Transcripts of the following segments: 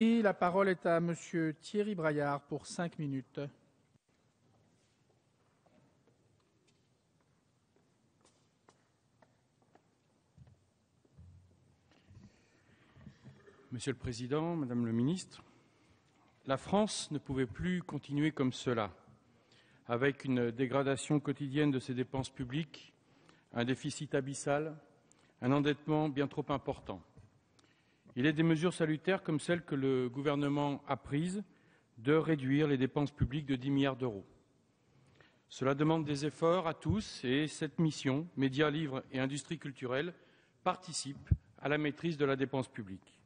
Et la parole est à Monsieur Thierry Braillard pour 5 minutes. Monsieur le Président, Madame le Ministre, la France ne pouvait plus continuer comme cela, avec une dégradation quotidienne de ses dépenses publiques, un déficit abyssal, un endettement bien trop important. Il est des mesures salutaires comme celle que le gouvernement a prise de réduire les dépenses publiques de 10 milliards d'euros. Cela demande des efforts à tous et cette mission, Médias, Livres et Industrie culturelle, participe à la maîtrise de la dépense publique.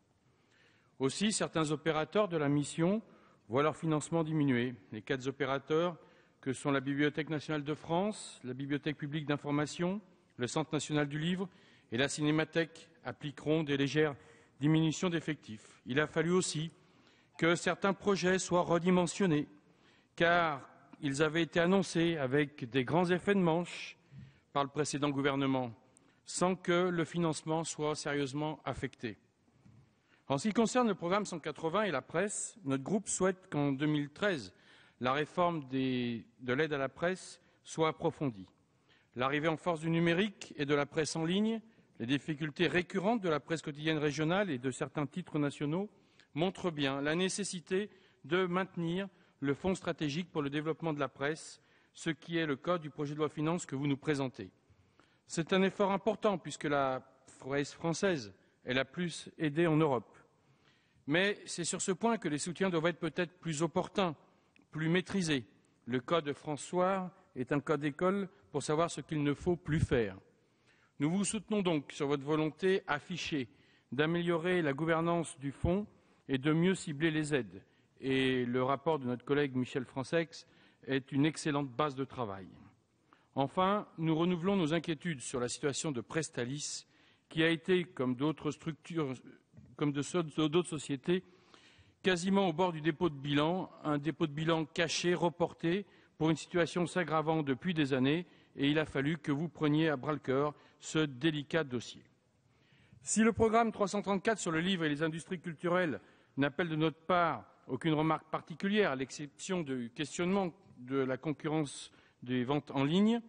Aussi, certains opérateurs de la mission voient leur financement diminuer. Les 4 opérateurs que sont la Bibliothèque nationale de France, la Bibliothèque publique d'information, le Centre national du livre et la Cinémathèque appliqueront des légères diminutions d'effectifs. Il a fallu aussi que certains projets soient redimensionnés, car ils avaient été annoncés avec des grands effets de manche par le précédent gouvernement, sans que le financement soit sérieusement affecté. En ce qui concerne le programme 180 et la presse, notre groupe souhaite qu'en 2013, la réforme de l'aide à la presse soit approfondie. L'arrivée en force du numérique et de la presse en ligne, les difficultés récurrentes de la presse quotidienne régionale et de certains titres nationaux montrent bien la nécessité de maintenir le fonds stratégique pour le développement de la presse, ce qui est le cas du projet de loi de finances que vous nous présentez. C'est un effort important puisque la presse française est la plus aidée en Europe. Mais c'est sur ce point que les soutiens doivent être peut-être plus opportuns, plus maîtrisés. Le cas de France Soir est un cas d'école pour savoir ce qu'il ne faut plus faire. Nous vous soutenons donc sur votre volonté affichée d'améliorer la gouvernance du fonds et de mieux cibler les aides. Et le rapport de notre collègue Michel Francex est une excellente base de travail. Enfin, nous renouvelons nos inquiétudes sur la situation de Presstalis, qui a été, comme d'autres structures, comme d'autres sociétés, quasiment au bord du dépôt de bilan, un dépôt de bilan caché, reporté, pour une situation s'aggravant depuis des années, et il a fallu que vous preniez à bras-le-corps ce délicat dossier. Si le programme 334 sur le livre et les industries culturelles n'appelle de notre part aucune remarque particulière, à l'exception du questionnement de la concurrence des ventes en ligne,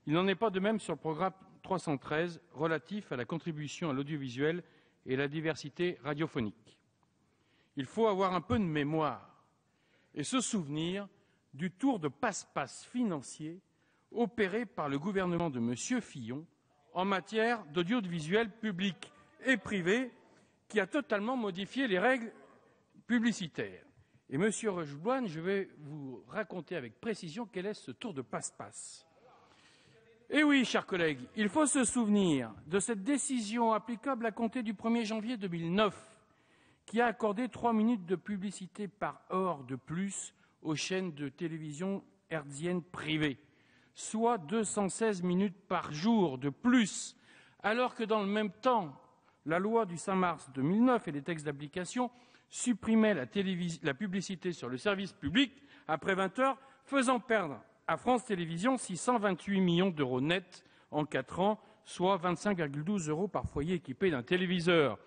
il n'en est pas de même sur le programme 313 relatif à la contribution à l'audiovisuel et la diversité radiophonique. Il faut avoir un peu de mémoire et se souvenir du tour de passe-passe financier opéré par le gouvernement de M. Fillon en matière d'audiovisuel public et privé, qui a totalement modifié les règles publicitaires. Et M. Rocheboine, je vais vous raconter avec précision quel est ce tour de passe-passe. Eh oui, chers collègues, il faut se souvenir de cette décision applicable à compter du 1er janvier 2009, qui a accordé 3 minutes de publicité par heure de plus aux chaînes de télévision hertziennes privées, soit 216 minutes par jour de plus, alors que dans le même temps, la loi du 5 mars 2009 et les textes d'application supprimaient la publicité sur le service public après 20 heures, faisant perdre à France Télévisions 628 millions d'euros nets en 4 ans, soit 25,12 € par foyer équipé d'un téléviseur.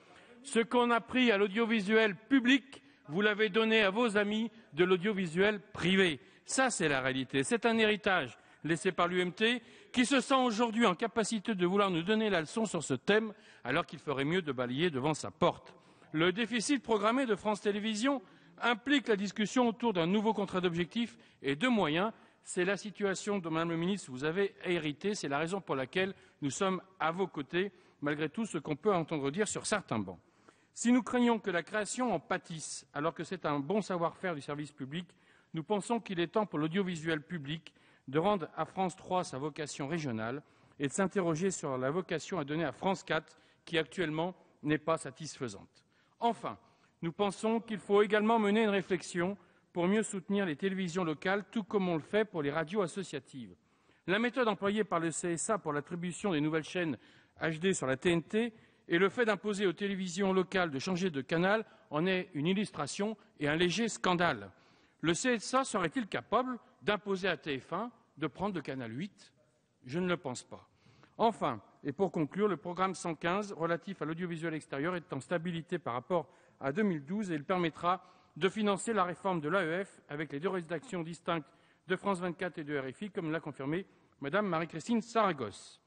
Ce qu'on a pris à l'audiovisuel public, vous l'avez donné à vos amis de l'audiovisuel privé. Ça, c'est la réalité. C'est un héritage laissé par l'UMT qui se sent aujourd'hui en capacité de vouloir nous donner la leçon sur ce thème, alors qu'il ferait mieux de balayer devant sa porte. Le déficit programmé de France Télévisions implique la discussion autour d'un nouveau contrat d'objectifs et de moyens. C'est la situation dont, Madame le Ministre, vous avez hérité. C'est la raison pour laquelle nous sommes à vos côtés, malgré tout ce qu'on peut entendre dire sur certains bancs. Si nous craignons que la création en pâtisse, alors que c'est un bon savoir-faire du service public, nous pensons qu'il est temps pour l'audiovisuel public de rendre à France 3 sa vocation régionale et de s'interroger sur la vocation à donner à France 4, qui actuellement n'est pas satisfaisante. Enfin, nous pensons qu'il faut également mener une réflexion pour mieux soutenir les télévisions locales, tout comme on le fait pour les radios associatives. La méthode employée par le CSA pour l'attribution des nouvelles chaînes HD sur la TNT et le fait d'imposer aux télévisions locales de changer de canal en est une illustration et un léger scandale. Le CSA serait-il capable d'imposer à TF1 de prendre le canal 8 ? Je ne le pense pas. Enfin, et pour conclure, le programme 115 relatif à l'audiovisuel extérieur est en stabilité par rapport à 2012 et il permettra de financer la réforme de l'AEF avec les 2 rédactions distinctes de France 24 et de RFI, comme l'a confirmé Mme Marie-Christine Saragosse.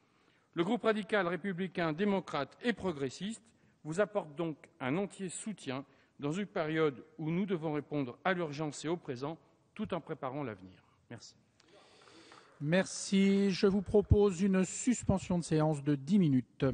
Le groupe radical, républicain, démocrate et progressiste vous apporte donc un entier soutien dans une période où nous devons répondre à l'urgence et au présent, tout en préparant l'avenir. Merci. Merci. Je vous propose une suspension de séance de 10 minutes.